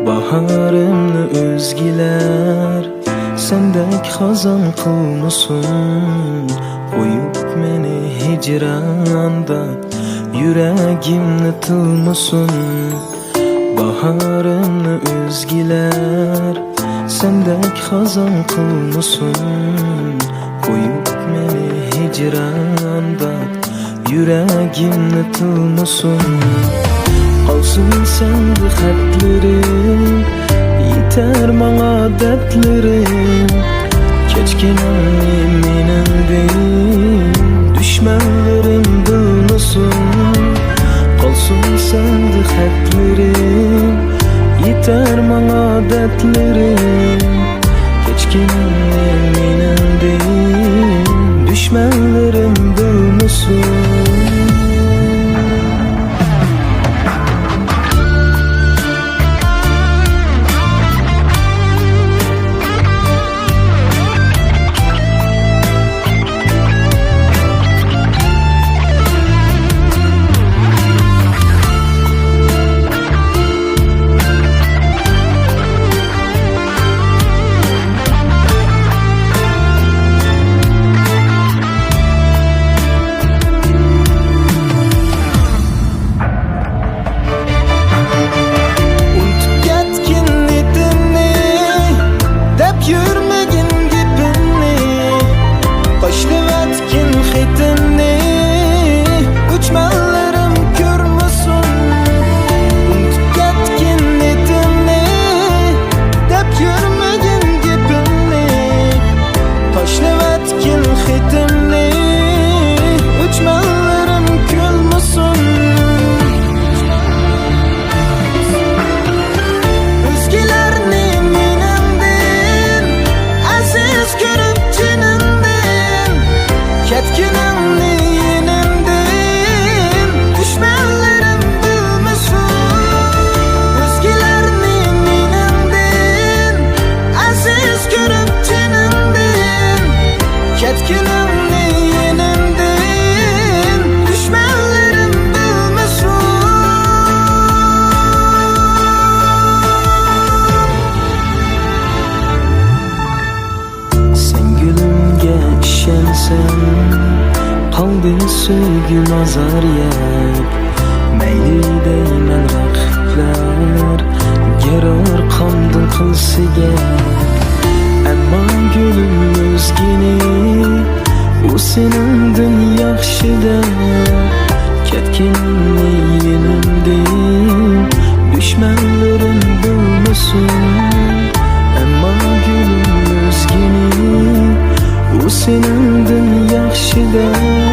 Baharımni özgiler sendek xazon qilmasin. Qo'yib meni hijronda yuragimni tilmasin. Baharımni özgiler sendek xazon qilmasin. Qo'yib meni hijronda yuragimni tilmasin. Qolsin sende xatlarim, yeter bana dertlerim. Kechkinamni mening deyim, düşmanlarım bilmasin. Qolsin sende xatlarim, yeter bana dertlerim. Kechkinamni mening deyim, düşmanlarım bilmasin. Qalbi söygüm azar yap, meyli deymen raqiblar, gerar qandın qilsiga. Ammo gülüm o'zgini, u senindin yaxshida. Ketkinimni yenimdin, düşmanlarim bilmasin. Ammo gülüm o'zgini, u senindin yaxshida.